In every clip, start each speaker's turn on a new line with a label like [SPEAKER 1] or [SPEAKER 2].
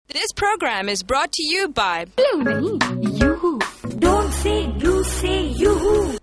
[SPEAKER 1] This program is brought to you by
[SPEAKER 2] Yoo-hoo. Don't say you, say yoo-hoo.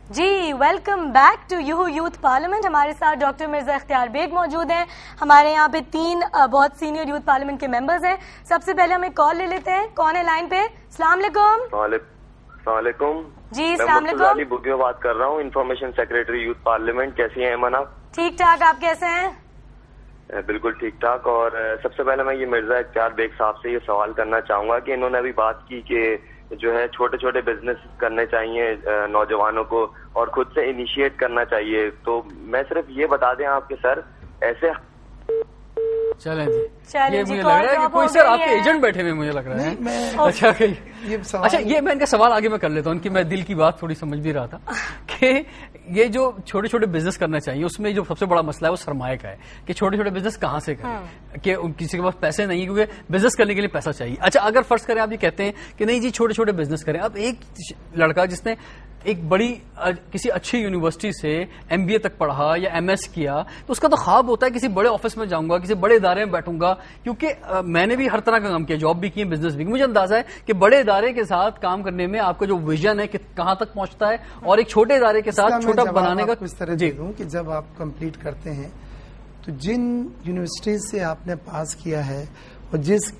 [SPEAKER 3] جی welcome back to Yoohoo youth parliament. ہمارے ساتھ doctor Mirza اختیار bag موجود ہیں. ہمارے یہاں پہ 3 بہت سینئر یوتھ پارلیمنٹ کے ممبرز ہیں. سب سے پہلے ہم ایک کال لے لیتے ہیں. کون ہے لائن پہ؟ السلام علیکم.
[SPEAKER 4] السلام علیکم.
[SPEAKER 3] جی السلام علیکم.
[SPEAKER 4] بگیو بات کر رہا ہوں, انفارمیشن سیکریٹری یوتھ پارلیمنٹ. کیسی ہیں ایمن آپ؟
[SPEAKER 3] ٹھیک ٹھاک, آپ کیسے ہیں؟
[SPEAKER 4] بالکل ٹھیک ٹھاک. اور سب سے پہلے میں یہ مرزا اختیار بیگ صاحب سے یہ سوال کرنا چاہوں گا کہ انہوں نے ابھی بات کی کہ جو ہے چھوٹے چھوٹے بزنس کرنے چاہیے نوجوانوں کو اور خود سے انیشیٹ کرنا چاہیے. تو میں صرف یہ بتا دیں آپ کے سر ایسے
[SPEAKER 5] چلیں جی, یہ مجھے لگ رہا ہے کہ کوئی سر آپ کے ایجنٹ بیٹھے ہوئے مجھے لگ رہا ہے. اچھا یہ میں ان کا سوال آگے میں کر لیتا ہوں, ان کی میں دل کی بات تھوڑی سمجھ بھی رہا تھا کہ یہ جو چھوٹے چھوٹے بزنس کرنا چاہیے اس میں جو سب سے بڑا مسئلہ ہے وہ سرمایہ کا ہے کہ چھوٹے چھوٹے بزنس کہاں سے کریں, کہ کسی کے پاس پیسے نہیں, کیونکہ بزنس کرنے کے لیے پیسہ چاہیے. اچھا اگر فرض کریں آپ یہ کہتے ہیں کہ نہیں جی چھوٹے چھوٹے بزنس کریں. اب ایک لڑکا جس نے ایک بڑی کسی اچھی یونیورسٹی سے MBA تک پڑھا یا MS کیا تو اس کا تو خواب ہوتا ہے کسی بڑے آفس میں جاؤں گا, کسی بڑے ادارے میں بیٹھوں گا, کیونکہ میں نے بھی ہر طرح کا کام کیا, جاب بھی کی, بزنس بھی. مجھے اندازہ ہے کہ بڑے ادارے کے ساتھ کام کرنے میں آپ کا جو ویژن ہے کہ کہاں تک پہنچتا ہے اور ایک چھوٹے ادارے کے ساتھ چھوٹا بنانے کا
[SPEAKER 6] اس طرح دے دوں کہ جب آپ کمپلیٹ کرتے ہیں تو جن یونیورسٹیز سے آپ نے پاس کیا ہے اور جس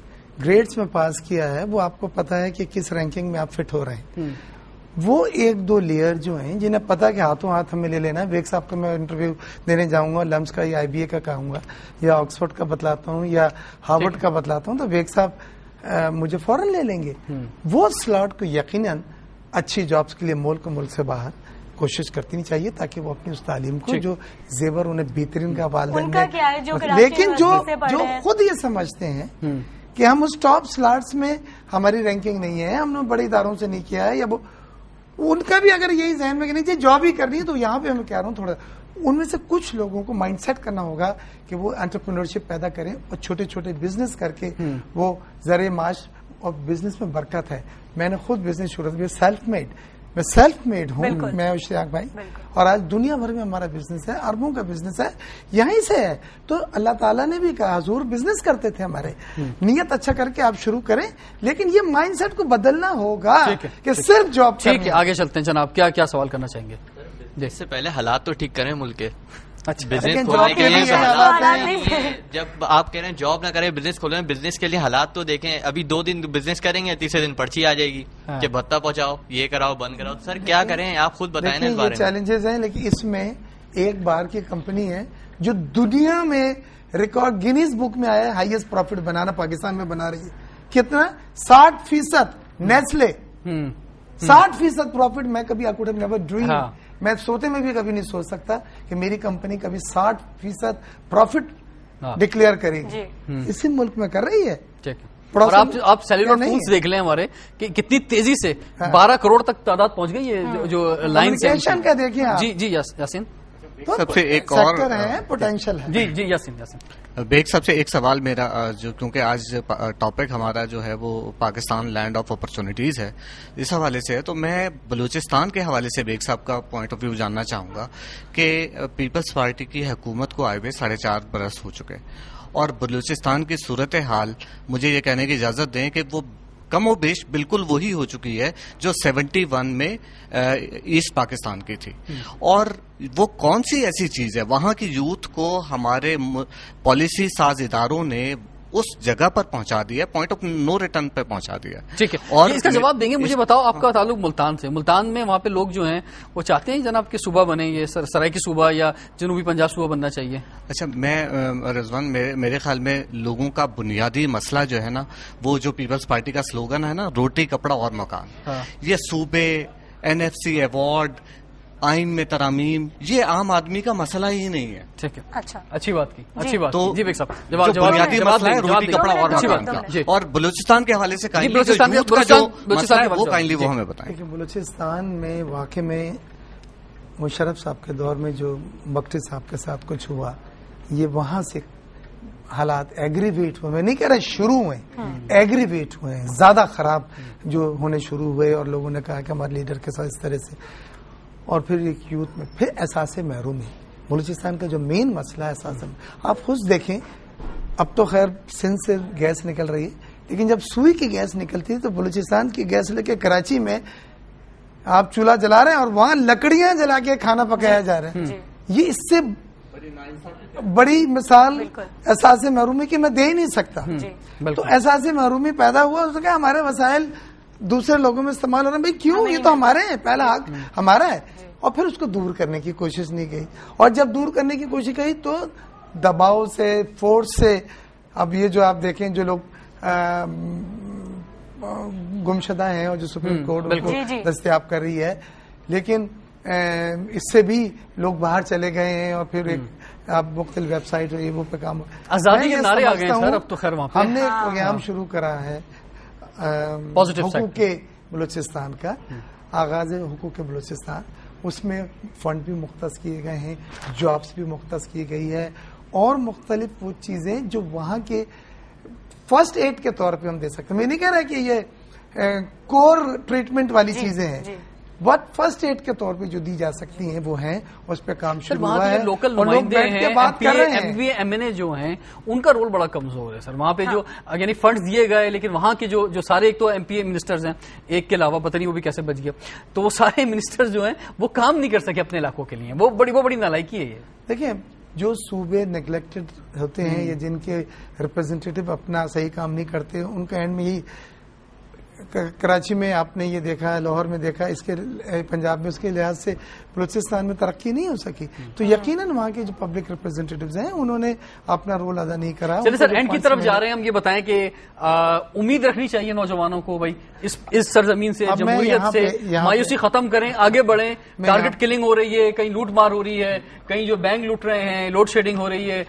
[SPEAKER 6] گریڈز میں پاس کیا ہے وہ آپ کو پتا ہے کہ کس رینکنگ میں آپ فٹ ہو رہے ہیں. وہ 1-2 لیئر جو ہیں جنہیں پتا کہ ہاتھوں ہاتھ ہمیں لے لینا ہے. بیگ صاحب کا میں انٹرویو دینے جاؤں گا, لمس کا یا IBA کا کہوں گا یا آکسفورڈ کا بتلاتا ہوں یا ہارورڈ کا بتلاتا ہوں تو بیگ صاحب مجھے فوراً لے لیں گے. وہ سلاٹ کو یقیناً اچھی جابس کے لیے ملک سے باہر کوشش کرنی چاہیے تاکہ وہ اپنی اس تعلیم کو جو زیور انہیں بہترین کا والدین میں, لیکن جو خود یہ سمجھتے ہیں کہ ہم اس ٹاپ سلاٹس میں ہماری رینکنگ نہیں ہے, ہم نے بڑے اداروں سے نہیں کیا ہے, یا وہ ان کا بھی اگر یہی ذہن میں کہ نہیں چاہیے جاب ہی کرنی ہے تو یہاں پہ میں کہہ رہا ہوں تھوڑا ان میں سے کچھ لوگوں کو مائنڈ سیٹ کرنا ہوگا کہ وہ انٹرپرینورشپ پیدا کریں اور چھوٹے چھوٹے بزنس کر کے وہ ذریعہ معاش اور بزنس میں برکت ہے. میں نے خود بزنس شروع کیا, سیلف میڈ ہوں میں اشتیاق بھائی, اور آج دنیا بھر میں ہمارا بزنس ہے, اربوں کا بزنس ہے, یہیں سے ہے. تو اللہ تعالیٰ نے بھی کہا حضور بزنس کرتے تھے ہمارے, نیت اچھا کر کے آپ شروع کریں, لیکن یہ مائنڈ سیٹ کو بدلنا ہوگا کہ صرف جاب.
[SPEAKER 5] ٹھیک ہے آگے چلتے ہیں جناب, کیا سوال کرنا چاہیں گے؟
[SPEAKER 7] اس سے پہلے حالات تو ٹھیک کریں ملک کے.
[SPEAKER 6] بزنس کھولنے کے لیے
[SPEAKER 7] جب آپ کہہ رہے ہیں جاب نہ کریں بزنس کھولیں, بزنس کے لیے حالات تو دیکھیں. ابھی 2 دن بزنس کریں گے, تیسرے دن پرچی آ جائے گی کہ بھتہ پہنچاؤ, یہ کراؤ, بند کراؤ. سر کیا کریں آپ خود بتائیں نا اس بارے میں.
[SPEAKER 6] چیلنجز ہیں, لیکن اس میں ایک بار کی کمپنی ہے جو دنیا میں ریکارڈ گینیز بک میں آیا ہے, ہائیسٹ پروفٹ بنانا پاکستان میں بنا رہی ہے. کتنا؟ 60%. Nestle 60% profit. میں کبھی I could have never dreamed, میں سوتے میں بھی کبھی نہیں سوچ سکتا کہ میری کمپنی کبھی 60% پروفٹ ڈکلیئر کرے گی. اسی ملک میں کر رہی ہے.
[SPEAKER 5] اور آپ سیلولر فونز دیکھ لیں ہمارے کہ کتنی تیزی سے 12 کروڑ تک تعداد پہنچ گئی ہے جو لائن
[SPEAKER 6] کا دیکھیں.
[SPEAKER 5] جی یاسین
[SPEAKER 8] سب سے ایک اور
[SPEAKER 6] پوٹینشیل ہے.
[SPEAKER 5] جی یاسین
[SPEAKER 8] بیگ سب سے ایک سوال میرا, جو کیونکہ آج ٹاپک ہمارا جو ہے وہ پاکستان لینڈ آف اپرچونٹیز ہے, اس حوالے سے ہے, تو میں بلوچستان کے حوالے سے بیگ صاحب کا پوائنٹ آف ویو جاننا چاہوں گا کہ پیپلز پارٹی کی حکومت کو آئے ہوئے 4.5 برس ہو چکے, اور بلوچستان کی صورتحال مجھے یہ کہنے کی اجازت دیں کہ وہ کم و بیش بالکل وہی ہو چکی ہے جو 71 میں ایسٹ پاکستان کی تھی. اور وہ کون سی ایسی چیز ہے وہاں کی یوتھ کو ہمارے پالیسی ساز اداروں نے اس جگہ پر پہنچا دیا, پوائنٹ آف نو ریٹرن پہ پہنچا دیا.
[SPEAKER 5] ٹھیک ہے, اور اس کا جواب دیں گے. مجھے بتاؤ آپ کا تعلق ملتان سے, ملتان میں وہاں پہ لوگ جو ہیں وہ چاہتے ہیں جناب کہ صوبہ بنے, یہ سرائکی صوبہ یا جنوبی پنجاب صوبہ بننا چاہیے.
[SPEAKER 8] اچھا میں رضوان, میرے خیال میں لوگوں کا بنیادی مسئلہ جو ہے نا وہ جو پیپلز پارٹی کا سلوگن ہے نا, روٹی کپڑا اور مکان, یہ صوبے, NFC ایوارڈ, آئین میں ترامیم, یہ عام آدمی کا مسئلہ ہی نہیں ہے.
[SPEAKER 5] ٹھیک ہے, اچھی بات کی, اچھی بات.
[SPEAKER 8] تو
[SPEAKER 5] جی بیگ صاحب,
[SPEAKER 8] جو بنیادی مسئلہ ہے روٹی کپڑا اور مکان کا. اور بلوچستان کے حوالے سے وہ کائنڈلی وہ ہمیں بتائیں.
[SPEAKER 6] بلوچستان میں واقع میں مشرف صاحب کے دور میں جو بکٹی صاحب کے ساتھ کچھ ہوا, یہ وہاں سے حالات ایگریویٹ ہوئے. میں نہیں کہہ رہا شروع ہوئے, ایگریویٹ ہوئے ہیں, زیادہ خراب جو ہونے شروع ہوئے, اور لوگوں نے کہا کہ ہمارے لیڈر کے ساتھ اس طرح سے اور پھر ایک یوتھ میں پھر احساس محرومی. بلوچستان کا جو مین مسئلہ ہے احساس, آپ خود دیکھیں, اب تو خیر سندھ سے گیس نکل رہی ہے, لیکن جب سوئی کی گیس نکلتی ہے تو بلوچستان کی گیس لے کے کراچی میں آپ چولہا جلا رہے ہیں اور وہاں لکڑیاں جلا کے کھانا پکایا جا رہا ہے. یہ اس سے بڑی مثال احساس محرومی کی میں دے ہی نہیں سکتا. تو احساس محرومی پیدا ہوا, اس کا ہمارے وسائل دوسرے لوگوں میں استعمال ہو رہے ہیں. بھائی کیوں, یہ تو ہمارے ہیں, پہلا حق ہمارا ہے. اور پھر اس کو دور کرنے کی کوشش نہیں کی, اور جب دور کرنے کی کوشش کی تو دباؤ سے, فورس سے. اب یہ جو آپ دیکھیں جو لوگ گمشدہ ہیں اور جو سپریم کورٹ کو دستیاب کر رہی ہے, لیکن اس سے بھی لوگ باہر چلے گئے ہیں, اور پھر ایک آپ مختلف ویب سائٹ یہ وہ پہ کام
[SPEAKER 5] آزادی کے نعرے آ گئے ہیں سر. اب تو خیر
[SPEAKER 6] ہم نے ایک پروگرام شروع کرا ہے حقوق بلوچستان کا, آغاز حقوق بلوچستان. اس میں فنڈ بھی مختص کیے گئے ہیں, جابس بھی مختص کی گئی ہے, اور مختلف وہ چیزیں جو وہاں کے فرسٹ ایڈ کے طور پہ ہم دے سکتے ہیں. میں نہیں کہہ رہا کہ یہ کور ٹریٹمنٹ والی چیزیں ہیں, بٹ فرسٹ ایڈ کے طور پہ جو دی جا سکتی ہیں وہ ہیں, اس پہ کام شروع ہوا ہے.
[SPEAKER 5] لوکل نمائندے ہیں, ایم پی ایم این اے جو ہیں, ان کا رول بڑا کمزور ہے سر. وہاں پہ جو یعنی فنڈز دیے گئے, لیکن وہاں کے جو سارے, ایک تو ایم پی اے منسٹرز ہیں, ایک کے علاوہ پتہ نہیں وہ بھی کیسے بچ گیا, تو وہ سارے منسٹرز جو ہیں وہ کام نہیں کر سکے اپنے علاقوں کے لیے. وہ بڑی نالائکی ہے. یہ
[SPEAKER 6] دیکھیں, جو صوبے نیگلیکٹڈ ہوتے ہیں یا جن کے ریپرزینٹیٹو اپنا صحیح کام نہیں کرتے, ان کا اینڈ میں یہی, کراچی میں آپ نے یہ دیکھا, لاہور میں دیکھا, اس کے پنجاب میں اس کے لحاظ سے بلوچستان میں ترقی نہیں ہو سکی. تو یقیناً وہاں کے جو پبلک ریپرزینٹیٹوز ہیں انہوں نے اپنا رول ادا نہیں کرا.
[SPEAKER 5] چلیے سر, اینڈ کی طرف جا رہے ہیں. ہم یہ بتائیں کہ امید رکھنی چاہیے نوجوانوں کو, بھائی اس سرزمین سے, جمہوریت سے مایوسی ختم کریں, آگے بڑھیں. ٹارگٹ کلنگ ہو رہی ہے, کہیں لوٹ مار ہو رہی ہے, کہیں جو بینک لوٹ رہے ہیں, لوڈ شیڈنگ ہو رہی ہے,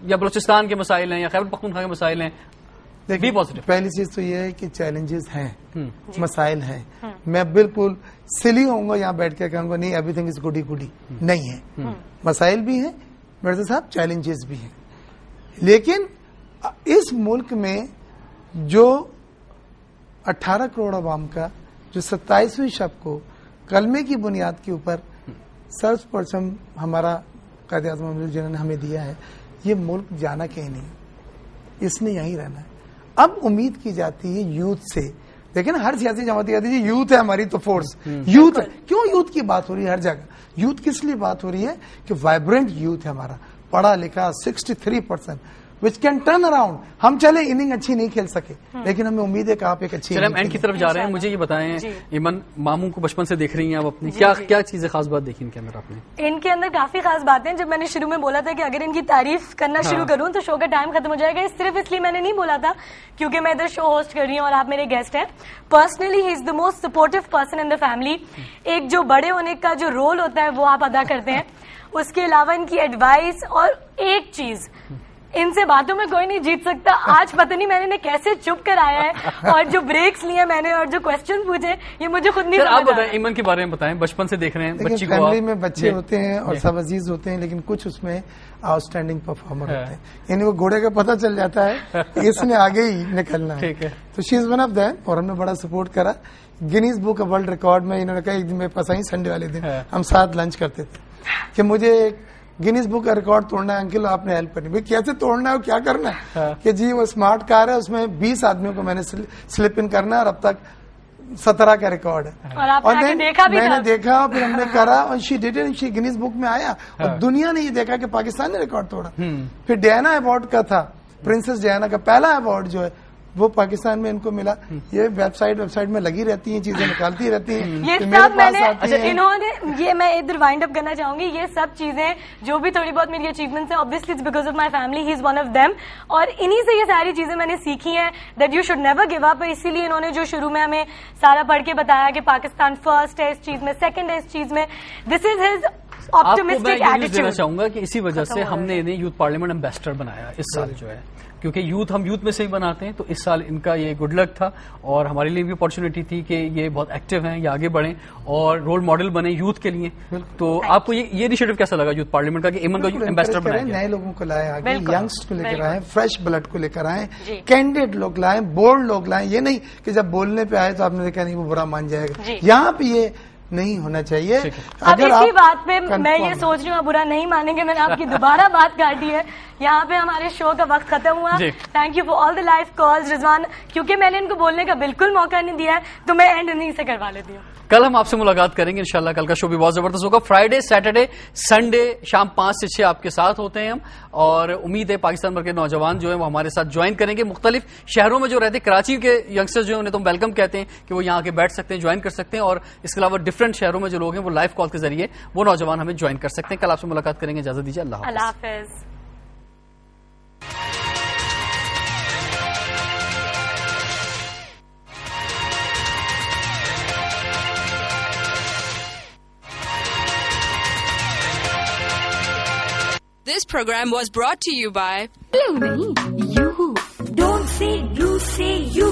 [SPEAKER 5] یا بلوچستان کے مسائل ہیں یا خیبر پختونخوا کے مسائل ہیں.
[SPEAKER 6] پہلی چیز تو یہ ہے کہ چیلنجز ہیں, مسائل ہیں. میں بالکل سلی ہوں گا یہاں بیٹھ کے کہوں گا نہیں ایوری تھنگ از گڈی گڈی, نہیں ہے. مسائل بھی ہیں مرزا صاحب, چیلنجز بھی ہیں. لیکن اس ملک میں جو 18 کروڑ عوام کا جو 27ویں شب کو کلمے کی بنیاد کے اوپر سرس پرچم ہمارا قائد اعظم جنہوں نے ہمیں دیا ہے, یہ ملک جانا کہیں نہیں, اس نے یہیں رہنا ہے. اب امید کی جاتی ہے یوتھ سے. دیکھیں نا, ہر سیاسی جماعت کہتی ہے یوتھ ہے ہماری تو فورس, یوتھ ہے. کیوں یوتھ کی بات ہو رہی ہے ہر جگہ؟ یوتھ کس لیے بات ہو رہی ہے کہ وائبرنٹ یوتھ ہے ہمارا, پڑھا لکھا 63%, وچ کین ٹرن اراؤنڈ. ہم چلے اننگ اچھی نہیں کھیل سکے, لیکن ہمیں امید ہے کہ آپ ایک اچھی.
[SPEAKER 5] چلیں ہم اینڈ کی طرف جا رہے ہیں. مجھے یہ بتائیں, ایمن ماموں کو بچپن سے دیکھ رہی ہیں آپ اپنی, کیا چیزیں خاص بات دیکھی ان کے اندر آپ نے؟
[SPEAKER 3] ان کے اندر کافی خاص باتیں. جب میں نے شروع میں بولا تھا کہ اگر ان کی تعریف کرنا شروع کروں تو شو کا ٹائم ختم ہو جائے گا, صرف اس لیے میں نے نہیں بولا تھا کیونکہ میں ادھر شو ہوسٹ کر رہی ہوں اور آپ میرے گیسٹ ہیں. Personally he is the most supportive person in the family. ایک جو بڑے ہونے کا جو رول ہوتا ہے وہ آپ ادا کرتے ہیں. اس کے علاوہ ان کی ایڈوائس, اور ایک چیز, ان سے باتوں میں کوئی نہیں جیت سکتا. آج پتہ نہیں میں نے کیسے چپ کر آیا ہے, اور جو بریکس لیے میں نے اور جو کوسچن پوچھے یہ مجھے خود نہیں.
[SPEAKER 5] آپ بتائیں, ایمن کے بارے میں بتائیں, بچپن سے دیکھ رہے ہیں بچی کو.
[SPEAKER 6] فیملی میں بچے ہوتے ہیں اور سب عزیز ہوتے ہیں, لیکن کچھ اس میں آؤٹ اسٹینڈنگ پرفارمر ہوتے ہیں. یعنی وہ گھوڑے کا پتہ چل جاتا ہے اس نے آگے ہی نکلنا ہے. تو شی از ون آف دیم, اور ہم نے بڑا سپورٹ کرا. Guinness book of world record میں انہوں نے کہا ایک دن میرے پاس آئی, سنڈے والے دن ہم ساتھ لنچ کرتے تھے, کہ مجھے گینیز بک کا ریکارڈ توڑنا ہے انکل, آپ نے ہیلپ کرنی. بھائی کیسے توڑنا ہے اور کیا کرنا ہے؟ کہ جی وہ اسمارٹ کار ہے, اس میں 20 آدمیوں کو میں نے سلپ ان کرنا ہے, اور اب تک 17 کا ریکارڈ ہے. اور میں نے دیکھا, پھر ہم نے کرا, اور she did it, she Guinness بک میں آیا, اور دنیا نے یہ دیکھا کہ پاکستان نے ریکارڈ توڑا. پھر ڈیانا ایوارڈ کا تھا, پرنسس ڈیانا کا پہلا ایوارڈ جو ہے وہ پاکستان میں ان کو ملا. یہ ویب سائٹ میں لگی رہتی ہیں, چیزیں نکالتی رہتی ہیں.
[SPEAKER 3] یہ سب میں نے انہوں نے, یہ میں ادھر وائنڈ اپ کرنا چاہوں گی, یہ سب چیزیں جو بھی تھوڑی بہت میری اچیومنٹس ہیں, obviously it's because of my family, he is one of them, اور انہی سے یہ ساری چیزیں میں نے سیکھی ہیں that you should never give up. اسی لیے انہوں نے جو شروع میں ہمیں سارا پڑھ کے بتایا کہ پاکستان فرسٹ ہے اس چیز میں, سیکنڈ ہے اس چیز میں, this is his optimistic attitude.
[SPEAKER 5] دینا چاہوں گا کہ اسی وجہ سے ہم نے انہیں یوتھ پارلیمنٹ ایمبیسڈر بنایا اس سال جو ہے, کیونکہ یوتھ ہم یوتھ میں سے ہی بناتے ہیں. تو اس سال ان کا یہ گڈ لک تھا, اور ہمارے لیے بھی اپارچونیٹی تھی کہ یہ بہت ایکٹیو ہیں, یہ آگے بڑھیں اور رول ماڈل بنے یوتھ کے لیے. تو آپ کو یہ انیشیٹو کیسا لگا یوتھ پارلیمنٹ کا کہ ایمن کو ایمبیسڈر بنایا؟
[SPEAKER 6] نئے لوگوں کو لائے آگے, ینگسٹ کو لے کر آئے, فریش بلڈ کو لے کر آئے, کینڈیڈیٹ لوگ لائیں, بولڈ لوگ لائیں. یہ نہیں کہ جب بولنے پہ آئے تو آپ نے دیکھا نہیں وہ برا مان جائے گا. یہاں پہ یہ نہیں ہونا چاہیے.
[SPEAKER 3] اب اسی بات پہ میں یہ سوچ رہی ہوں آپ برا نہیں مانیں گے, میں نے آپ کی دوبارہ بات کاٹی ہے. یہاں پہ ہمارے شو کا وقت ختم ہوا. Thank you for all the life calls. Rizwan, کیونکہ میں نے ان کو بولنے کا بالکل موقع نہیں دیا ہے تو میں اینڈ انہیں سے کروا لیتی ہوں.
[SPEAKER 5] کل ہم آپ سے ملاقات کریں گے انشاءاللہ. کل کا شو بھی بہت زبردست ہوگا. فرائیڈے, سیٹرڈے, سنڈے شام 5 سے 6 آپ کے ساتھ ہوتے ہیں ہم, اور امید ہے پاکستان بھر کے نوجوان جو ہیں وہ ہمارے ساتھ جوائن کریں گے. مختلف شہروں میں جو رہتے ہیں, کراچی کے ینگسٹر جو ہیں انہیں تو ویلکم کہتے ہیں کہ وہ یہاں آ کے بیٹھ سکتے ہیں, جوائن کر سکتے ہیں, اور اس کے علاوہ ڈفرینٹ شہروں میں جو لوگ ہیں وہ لائیو کال کے ذریعے وہ نوجوان ہمیں جوائن کر سکتے ہیں. کل آپ سے ملاقات کریں گے. اجازت دیجیے. اللہ
[SPEAKER 3] حافظ.
[SPEAKER 1] This program was brought to you by
[SPEAKER 2] You. Don't say you, say you.